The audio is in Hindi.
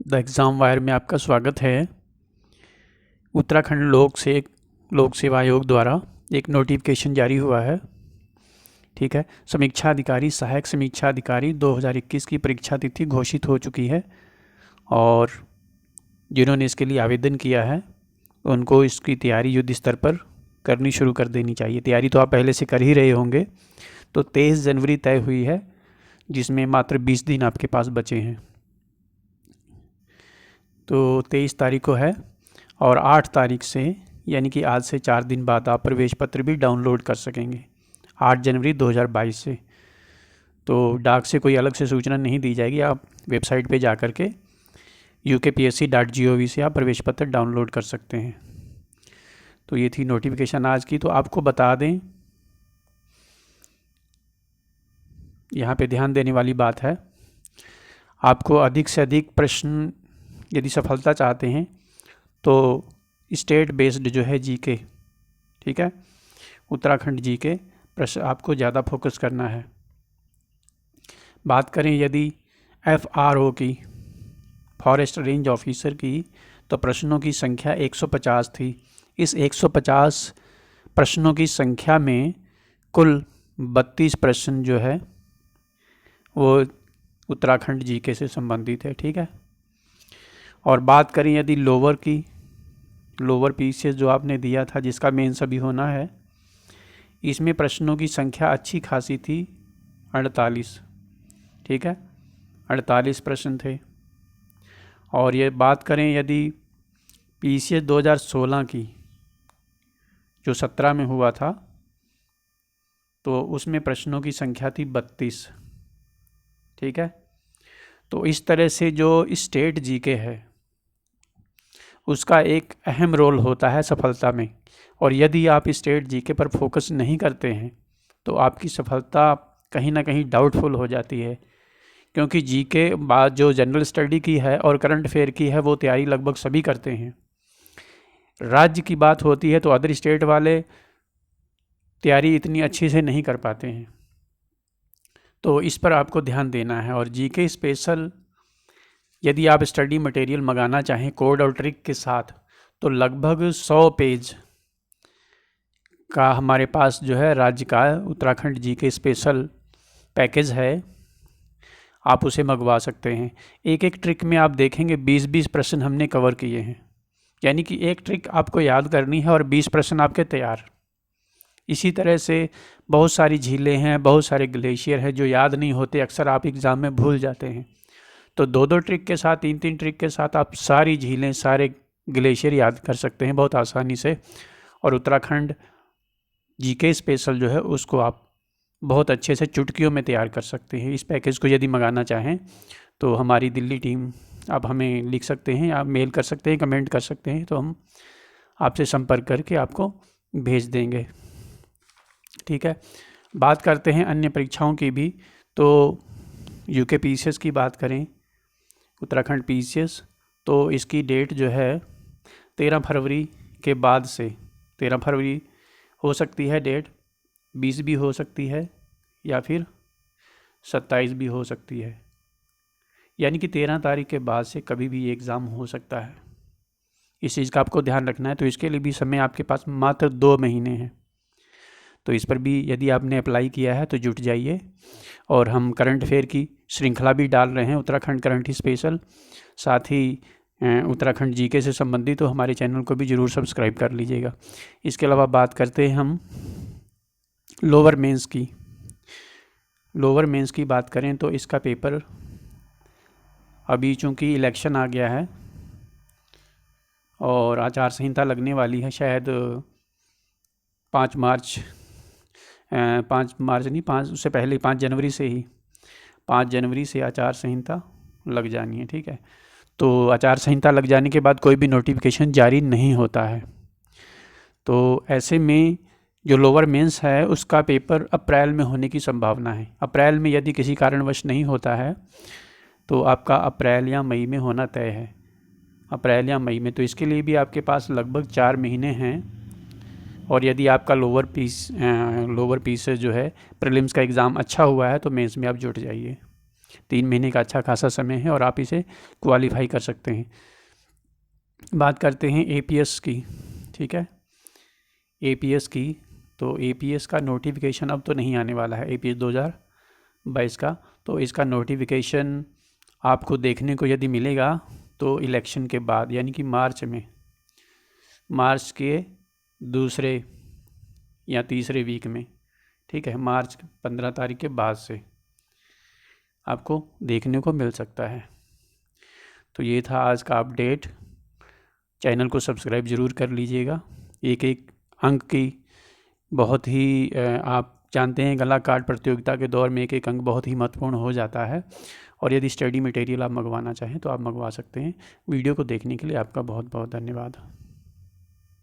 द एग्ज़ाम वायर में आपका स्वागत है। उत्तराखंड लोक सेवा आयोग द्वारा एक नोटिफिकेशन जारी हुआ है। ठीक है, समीक्षा अधिकारी, सहायक समीक्षा अधिकारी 2021 की परीक्षा तिथि घोषित हो चुकी है और जिन्होंने इसके लिए आवेदन किया है उनको इसकी तैयारी युद्ध स्तर पर करनी शुरू कर देनी चाहिए। तैयारी तो आप पहले से कर ही रहे होंगे। तो 23 जनवरी तय हुई है, जिसमें मात्र 20 दिन आपके पास बचे हैं। तो 23 तारीख को है और 8 तारीख से यानी कि आज से 4 दिन बाद आप प्रवेश पत्र भी डाउनलोड कर सकेंगे, 8 जनवरी 2022 से। तो डाक से कोई अलग से सूचना नहीं दी जाएगी, आप वेबसाइट पे जा कर के ukpsc.gov से आप प्रवेश पत्र डाउनलोड कर सकते हैं। तो ये थी नोटिफिकेशन आज की। तो आपको बता दें, यहाँ पे ध्यान देने वाली बात है, आपको अधिक से अधिक प्रश्न यदि सफलता चाहते हैं तो स्टेट बेस्ड जो है जीके, ठीक है, उत्तराखंड जीके प्रश्न आपको ज़्यादा फोकस करना है। बात करें यदि FRO की, फॉरेस्ट रेंज ऑफिसर की, तो प्रश्नों की संख्या 150 थी। इस 150 प्रश्नों की संख्या में कुल 32 प्रश्न जो है वो उत्तराखंड जीके से संबंधित है। ठीक है, और बात करें यदि लोअर की, लोअर पीसीएस जो आपने दिया था जिसका मेंस अभी होना है, इसमें प्रश्नों की संख्या अच्छी खासी थी, 48। ठीक है, 48 प्रश्न थे। और ये बात करें यदि पीसीएस 2016 की, जो 17 में हुआ था, तो उसमें प्रश्नों की संख्या थी 32। ठीक है, तो इस तरह से जो स्टेट जीके है उसका एक अहम रोल होता है सफलता में। और यदि आप स्टेट जीके पर फोकस नहीं करते हैं तो आपकी सफलता कहीं ना कहीं डाउटफुल हो जाती है, क्योंकि जीके बाद जो जनरल स्टडी की है और करंट अफेयर की है वो तैयारी लगभग सभी करते हैं। राज्य की बात होती है तो अदर स्टेट वाले तैयारी इतनी अच्छी से नहीं कर पाते हैं। तो इस पर आपको ध्यान देना है। और जीके स्पेशल यदि आप स्टडी मटेरियल मंगाना चाहें कोड और ट्रिक के साथ, तो लगभग 100 पेज का हमारे पास जो है राज्य का उत्तराखंड जीके स्पेशल पैकेज है, आप उसे मंगवा सकते हैं। एक एक ट्रिक में आप देखेंगे 20-20 प्रश्न हमने कवर किए हैं, यानी कि एक ट्रिक आपको याद करनी है और 20 प्रश्न आपके तैयार। इसी तरह से बहुत सारी झीलें हैं, बहुत सारे ग्लेशियर हैं जो याद नहीं होते, अक्सर आप एग्ज़ाम में भूल जाते हैं। तो 2-2 ट्रिक के साथ, 3-3 ट्रिक के साथ आप सारी झीलें, सारे ग्लेशियर याद कर सकते हैं बहुत आसानी से। और उत्तराखंड जीके स्पेशल जो है उसको आप बहुत अच्छे से चुटकियों में तैयार कर सकते हैं। इस पैकेज को यदि मंगाना चाहें तो हमारी दिल्ली टीम, आप हमें लिख सकते हैं, आप मेल कर सकते हैं, कमेंट कर सकते हैं, तो हम आपसे संपर्क करके आपको भेज देंगे। ठीक है, बात करते हैं अन्य परीक्षाओं की भी। तो यूके पीसीएस की बात करें, उत्तराखंड पीसीएस, तो इसकी डेट जो है 13 फरवरी के बाद से, 13 फरवरी हो सकती है डेट, 20 भी हो सकती है या फिर 27 भी हो सकती है, यानी कि 13 तारीख के बाद से कभी भी एग्ज़ाम हो सकता है। इस चीज़ का आपको ध्यान रखना है। तो इसके लिए भी समय आपके पास मात्र 2 महीने हैं। तो इस पर भी यदि आपने अप्लाई किया है तो जुट जाइए। और हम करंट अफेयर की श्रृंखला भी डाल रहे हैं, उत्तराखंड करंट स्पेशल, साथ ही उत्तराखंड जीके से संबंधित, तो हमारे चैनल को भी ज़रूर सब्सक्राइब कर लीजिएगा। इसके अलावा बात करते हैं हम लोअर मेंस की। लोअर मेंस की बात करें तो इसका पेपर अभी चूँकि इलेक्शन आ गया है और आचार संहिता लगने वाली है, शायद 5 मार्च नहीं, 5 उससे पहले 5 जनवरी से ही, 5 जनवरी से आचार संहिता लग जानी है। ठीक है, तो आचार संहिता लग जाने के बाद कोई भी नोटिफिकेशन जारी नहीं होता है। तो ऐसे में जो लोअर मेंस है उसका पेपर अप्रैल में होने की संभावना है। अप्रैल में यदि किसी कारणवश नहीं होता है तो आपका अप्रैल या मई में होना तय है, अप्रैल या मई में। तो इसके लिए भी आपके पास लगभग 4 महीने हैं। और यदि आपका लोअर पीस से जो है प्रीलिम्स का एग्ज़ाम अच्छा हुआ है तो मेंस में आप जुट जाइए। 3 महीने का अच्छा खासा समय है और आप इसे क्वालिफाई कर सकते हैं। बात करते हैं एपीएस की। ठीक है, एपीएस की, तो एपीएस का नोटिफिकेशन अब तो नहीं आने वाला है, एपीएस 2022 का। तो इसका नोटिफिकेशन आपको देखने को यदि मिलेगा तो इलेक्शन के बाद, यानी कि मार्च के दूसरे या तीसरे वीक में। ठीक है, मार्च 15 तारीख के बाद से आपको देखने को मिल सकता है। तो ये था आज का अपडेट। चैनल को सब्सक्राइब ज़रूर कर लीजिएगा। एक एक अंक की बहुत ही आप जानते हैं कला कार्ड प्रतियोगिता के दौर में एक एक अंक बहुत ही महत्वपूर्ण हो जाता है। और यदि स्टडी मटेरियल आप मंगवाना चाहें तो आप मंगवा सकते हैं। वीडियो को देखने के लिए आपका बहुत बहुत धन्यवाद।